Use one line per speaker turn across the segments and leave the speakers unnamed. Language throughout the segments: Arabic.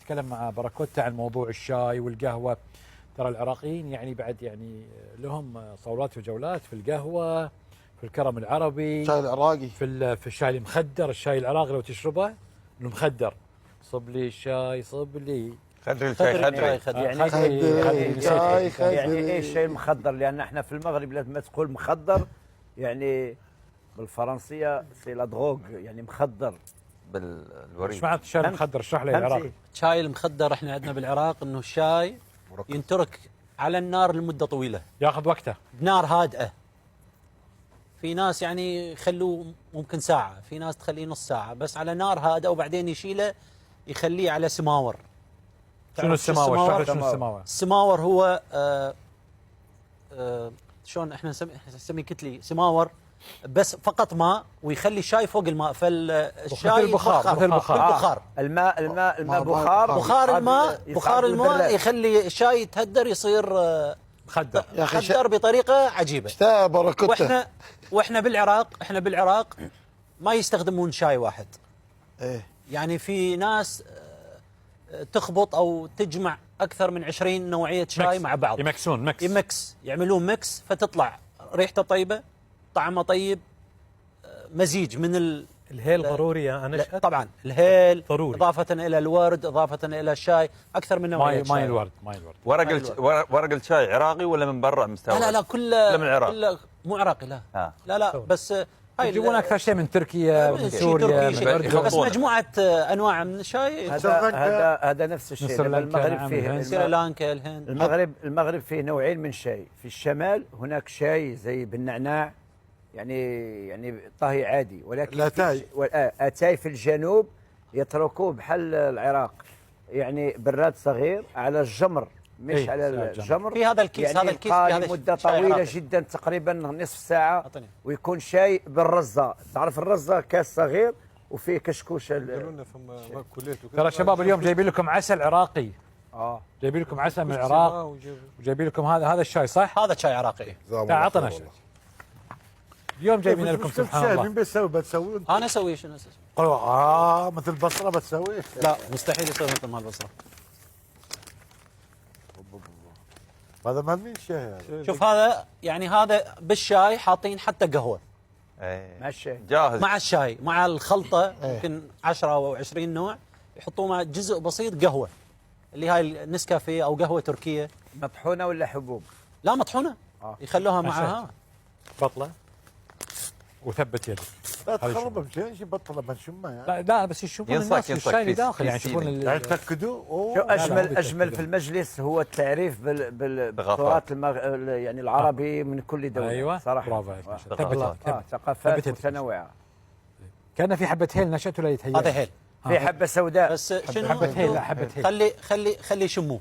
نتكلم مع باراكوتا عن موضوع الشاي والقهوة. ترى العراقيين يعني بعد يعني لهم صولات وجولات في القهوة، في الكرم العربي،
الشاي العراقي،
في الشاي المخدر. الشاي العراقي لو تشربه المخدر، صب لي الشاي صب لي
خدري الشاي خدري.
يعني ايش الشيء المخدر؟ لان احنا في المغرب لما تقول مخدر يعني بالفرنسيه سي لا دروغ، يعني مخدر
بالوريد.
ايش معنى الشاي المخدر؟ اشرح لي العراقي.
الشاي المخدر احنا عندنا بالعراق انه الشاي ينترك على النار لمده طويله،
ياخذ وقته
بنار هادئه. في ناس يعني يخلوه ممكن ساعه، في ناس تخليه نص ساعه، بس على نار هادئه وبعدين يشيله يخليه على سماور.
شنو السماور؟ اشرح لي شنو السماور.
السماور هو شلون احنا نسميه كتلي سماور، بس فقط ماء ويخلي الشاي فوق الماء، فالشاي
مثل البخار. مثل البخار.
الماء بخار
الماء يخلي الشاي يتهدر يصير
مخدر.
يا أخي
مخدر بطريقه عجيبه.
اشتاء باراكوتا.
واحنا بالعراق ما يستخدمون شاي واحد.
ايه
يعني في ناس تخبط او تجمع اكثر من 20 نوعيه شاي مع بعض،
يمكسون
يعملون مكس، فتطلع ريحته طيبه، طعمه طيب، مزيج من
الهيل ضروري يا أنشأت؟
طبعا الهيل
ضروري،
اضافه الى الورد، اضافه الى الشاي، اكثر من نوعيه
ماي الورد.
ورق الشاي عراقي ولا من برا مستورد؟
لا كله
من العراق.
مو عراقي لا بس هاي
يجيبون اكثر شيء من تركيا، من سوريا، من
بس مجموعه انواع من الشاي.
هذا نفس الشيء. المغرب فيه
سريلانكا، الهند.
المغرب فيه نوعين من شاي. في الشمال هناك شاي زي بالنعناع، يعني طهي عادي، ولكن اتاي في الجنوب يتركوه بحال العراق، يعني براد صغير على الجمر، مش على الجمر.
في هذا الكيس،
يعني
هذا الكيس في هذا
مده طويله جدا، تقريبا نصف ساعه. ويكون شاي بالرزه. تعرف الرزه كاس صغير وفيه كشكوشه.
ترى شباب اليوم جايبين لكم عسل عراقي. جايبين لكم عسل من العراق، وجايبين لكم هذا الشاي، صح؟
هذا شاي عراقي.
عطنا شاي اليوم جايبين لكم. سبحان الله.
مين بتسوي؟
انا اسوي شنو اسوي؟
مثل البصره بتسوي؟
لا مستحيل يصير مثل مال البصره.
هذا ما من شاي.
شوف هذا يعني هذا بالشاي حاطين حتى قهوه
مع الشاي
جاهز،
مع الشاي مع الخلطه. يمكن 10 او 20 نوع يحطوا مع جزء بسيط قهوه، اللي هاي النسكافيه او قهوه تركيه.
مطحونه ولا حبوب؟
لا مطحونه. يخلوها معها
بطله وثبت يدك.
لا تخرب شيء بطل بنشمها يعني.
لا بس يشوفون الناس الشاي اللي داخل، يعني يشوفون
يعني تاكدوا.
شو اجمل في المجلس هو التعريف بالتراث يعني العربي من كل دوله.
ايوه
صراحه
برافو عليك.
ثقافات متنوعه.
كان في حبه هيل نشأت ولا يتهيأ؟
هذا هيل.
في حبه سوداء.
بس شنو
حبه هيل. لا حبه هيل.
خلي يشموه.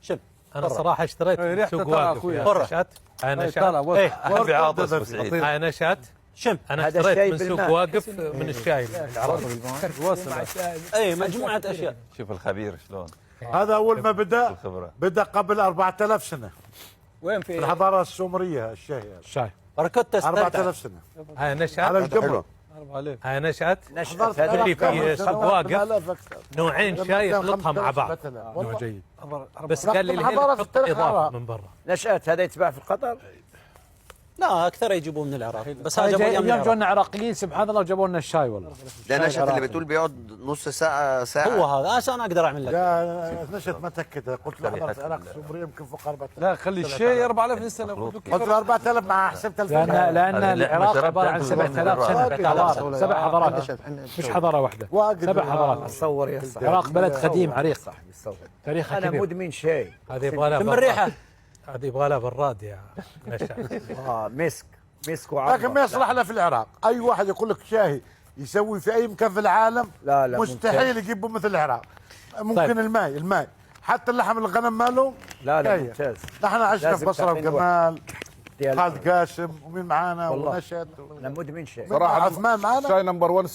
شم.
انا صراحه اشتريت من سوق واقف يا نشأت. انا
احب عاطس وسعيد.
انا نشأت.
شم.
انا اشتريت من سوق واقف من الشاي العراقي.
اي مجموعه اشياء.
شوف الخبير شلون.
هذا اول ما بدا قبل 4000 سنه.
وين
في الحضاره السومريه الشاي
باراكوتا
4000 سنه.
هاي نشأت
على الجبل.
هاي نشأت.
تدري
في سوق واقف نوعين شاي يخلطها مع بعض.
نوع جيد.
بس قال لي الهيل حط اضافه من برا.
نشأت هذا يتباع في قطر؟
لا اكثر يجيبون من العراق، بس هذا
اليوم جونا عراقيين سبحان الله وجابوا لنا الشاي. والله
ده نشأت اللي بتقول بيقعد نص ساعة
هو هذا انا اقدر اعمل لك.
لا نشأت ما تاكد، قلت له حضرت العراق السومريه يمكن فوق 4000.
لا خلي الشاي 4000 سنه.
قلت له 4000 مع حسبت 2000.
لان العراق عباره عن 7000 سنه، 7 حضارات مش حضاره واحده، 7 حضارات.
تصور يا صاحبي
العراق بلد قديم عريق، تاريخه
انا
كبير.
مدمن شاي.
هذه يبغى لها
من الريحه،
هذه يبغى لها براد يا نشأت.
مسك وعظمه.
لكن ما يصلح له في العراق. اي واحد يقول لك شاي يسوي في اي مكان في العالم
لا
مستحيل يجيبه مثل العراق. ممكن الماء حتى اللحم الغنم ماله.
لا ممتاز.
نحن عشنا في بصره وجمال، خالد قاسم ومين معانا ونشأت.
انا مدمن شاي
صراحه. عثمان معانا
شاي نمبر 1.